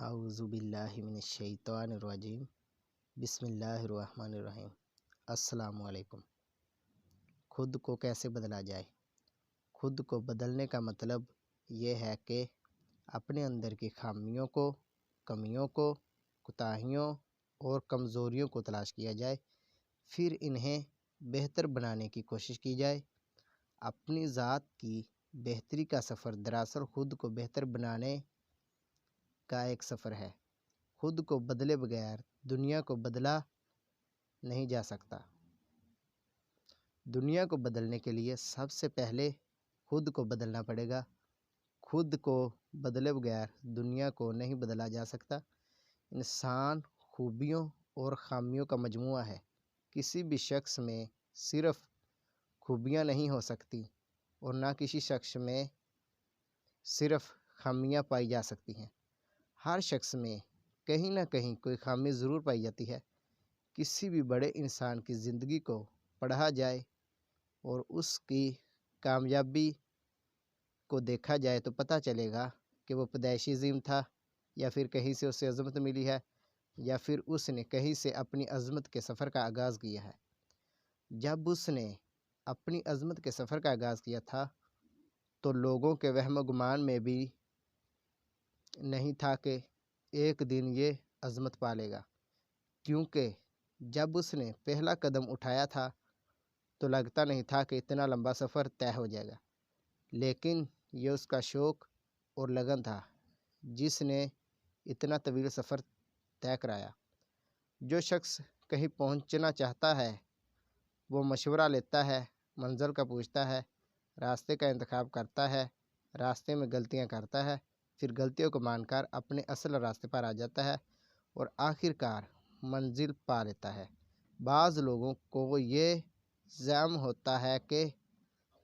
اعوذ باللہ من الشیطان الرجیم بسم اللہ الرحمن الرحیم۔ السلام علیکم۔ خود کو کیسے بدلا جائے؟ خود کو بدلنے کا مطلب یہ ہے کہ اپنے اندر کی خامیوں کو، کمیوں کو، کوتاہیوں اور کمزوریوں کو تلاش کیا جائے، پھر انہیں بہتر بنانے کی کوشش کی جائے۔ اپنی ذات کی بہتری کا سفر دراصل خود کو بہتر بنانے کا ایک سفر ہے۔ خود کو بدلے بغیر دنیا کو بدلا نہیں جا سکتا۔ دنیا کو بدلنے کے لیے سب سے پہلے خود کو بدلنا پڑے گا۔ خود کو بدلے بغیر دنیا کو نہیں بدلا جا سکتا۔ انسان خوبیوں اور خامیوں کا مجموعہ ہے۔ کسی بھی شخص میں صرف خوبیاں نہیں ہو سکتی اور نہ کسی شخص میں صرف خامیاں پائی جا سکتی ہیں۔ ہر شخص میں کہیں نہ کہیں کوئی خامی ضرور پائی جاتی ہے۔ کسی بھی بڑے انسان کی زندگی کو پڑھا جائے اور اس کی کامیابی کو دیکھا جائے تو پتہ چلے گا کہ وہ پیدائشی عظیم تھا، یا پھر کہیں سے اسے عظمت ملی ہے، یا پھر اس نے کہیں سے اپنی عظمت کے سفر کا آغاز کیا ہے۔ جب اس نے اپنی عظمت کے سفر کا آغاز کیا تھا تو لوگوں کے وہم و گمان میں بھی نہیں تھا کہ ایک دن یہ عظمت پا لے گا، کیونکہ جب اس نے پہلا قدم اٹھایا تھا تو لگتا نہیں تھا کہ اتنا لمبا سفر طے ہو جائے گا، لیکن یہ اس کا شوق اور لگن تھا جس نے اتنا طویل سفر طے کرایا۔ جو شخص کہیں پہنچنا چاہتا ہے وہ مشورہ لیتا ہے، منزل کا پوچھتا ہے، راستے کا انتخاب کرتا ہے، راستے میں غلطیاں کرتا ہے، پھر غلطیوں کو مان کر اپنے اصل راستے پر آ جاتا ہے اور آخر کار منزل پا لیتا ہے۔ بعض لوگوں کو یہ زعم ہوتا ہے کہ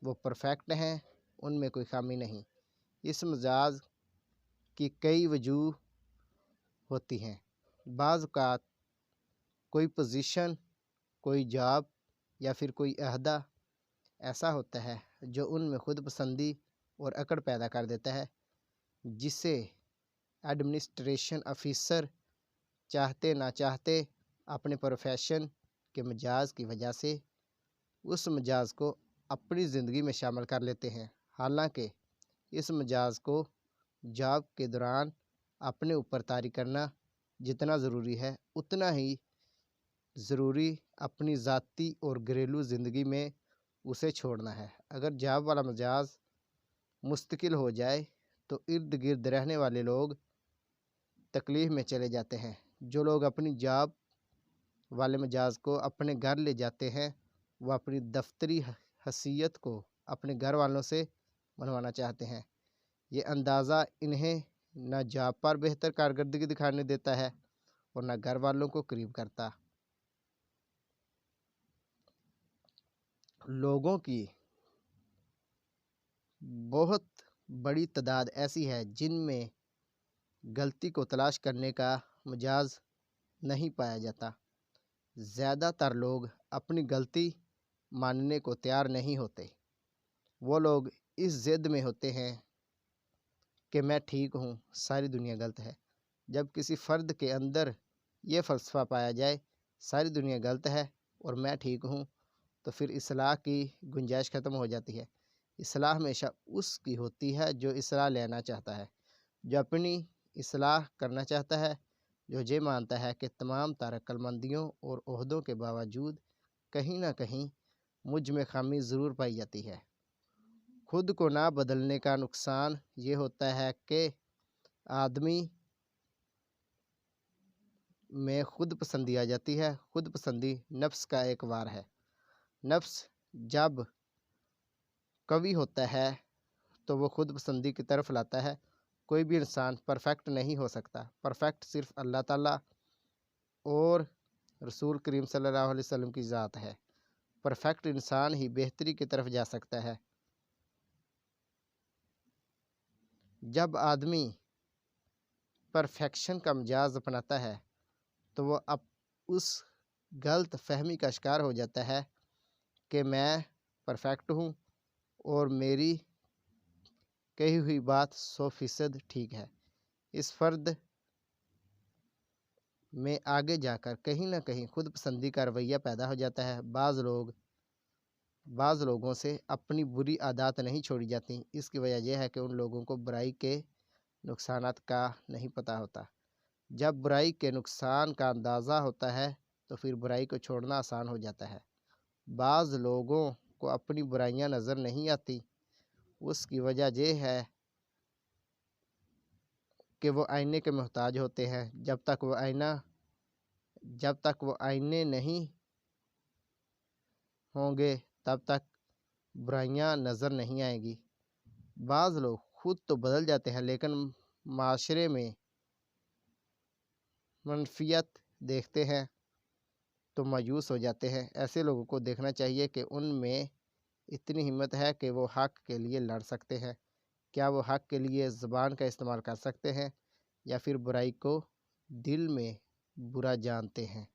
وہ پرفیکٹ ہیں، ان میں کوئی خامی نہیں۔ اس مجاز کی کئی وجوہ ہوتی ہیں۔ بعض اوقات کوئی پوزیشن، کوئی جاب یا پھر کوئی عہدہ ایسا ہوتا ہے جو ان میں خود پسندی اور اکڑ پیدا کر دیتا ہے، جسے ایڈمنسٹریشن آفیسر چاہتے نہ چاہتے اپنے پروفیشن کے مجاز کی وجہ سے اس مجاز کو اپنی زندگی میں شامل کر لیتے ہیں، حالانکہ اس مجاز کو جاب کے دوران اپنے اوپر طاری کرنا جتنا ضروری ہے اتنا ہی ضروری اپنی ذاتی اور گھریلو زندگی میں اسے چھوڑنا ہے۔ اگر جاب والا مجاز مستقل ہو جائے تو ارد گرد رہنے والے لوگ تکلیف میں چلے جاتے ہیں۔ جو لوگ اپنی جاب والے مجاز کو اپنے گھر لے جاتے ہیں وہ اپنی دفتری حیثیت کو اپنے گھر والوں سے منوانا چاہتے ہیں۔ یہ اندازہ انہیں نہ جاب پر بہتر کارکردگی دکھانے دیتا ہے اور نہ گھر والوں کو قریب کرتا۔ لوگوں کی بہت بڑی تعداد ایسی ہے جن میں غلطی کو تلاش کرنے کا مجاز نہیں پایا جاتا۔ زیادہ تر لوگ اپنی غلطی ماننے کو تیار نہیں ہوتے۔ وہ لوگ اس ضد میں ہوتے ہیں کہ میں ٹھیک ہوں، ساری دنیا غلط ہے۔ جب کسی فرد کے اندر یہ فلسفہ پایا جائے ساری دنیا غلط ہے اور میں ٹھیک ہوں تو پھر اصلاح کی گنجائش ختم ہو جاتی ہے۔ اصلاح ہمیشہ اس کی ہوتی ہے جو اصلاح لینا چاہتا ہے، جو اپنی اصلاح کرنا چاہتا ہے، جو یہ مانتا ہے کہ تمام تر عقل مندیوں اور عہدوں کے باوجود کہیں نہ کہیں مجھ میں خامی ضرور پائی جاتی ہے۔ خود کو نہ بدلنے کا نقصان یہ ہوتا ہے کہ آدمی میں خود پسندی آ جاتی ہے۔ خود پسندی نفس کا ایک وار ہے۔ نفس جب قوی ہوتا ہے تو وہ خود پسندی کی طرف لاتا ہے۔ کوئی بھی انسان پرفیکٹ نہیں ہو سکتا۔ پرفیکٹ صرف اللہ تعالیٰ اور رسول کریم صلی اللہ علیہ وسلم کی ذات ہے۔ پرفیکٹ انسان ہی بہتری کی طرف جا سکتا ہے۔ جب آدمی پرفیکشن کا مجاز اپناتا ہے تو وہ اب اس غلط فہمی کا شکار ہو جاتا ہے کہ میں پرفیکٹ ہوں اور میری کہی ہوئی بات 100% ٹھیک ہے۔ اس فرد میں آگے جا کر کہیں نہ کہیں خود پسندی کا رویہ پیدا ہو جاتا ہے۔ بعض لوگوں سے اپنی بری عادات نہیں چھوڑی جاتی۔ اس کی وجہ یہ ہے کہ ان لوگوں کو برائی کے نقصانات کا نہیں پتہ ہوتا۔ جب برائی کے نقصان کا اندازہ ہوتا ہے تو پھر برائی کو چھوڑنا آسان ہو جاتا ہے۔ بعض لوگوں کو اپنی برائیاں نظر نہیں آتی۔ اس کی وجہ یہ ہے کہ وہ آئینے کے محتاج ہوتے ہیں۔ جب تک وہ آئینے نہیں ہوں گے تب تک برائیاں نظر نہیں آئیں گی۔ بعض لوگ خود تو بدل جاتے ہیں لیکن معاشرے میں منفیت دیکھتے ہیں تو مایوس ہو جاتے ہیں۔ ایسے لوگوں کو دیکھنا چاہیے کہ ان میں اتنی ہمت ہے کہ وہ حق کے لیے لڑ سکتے ہیں۔ کیا وہ حق کے لیے زبان کا استعمال کر سکتے ہیں یا پھر برائی کو دل میں برا جانتے ہیں؟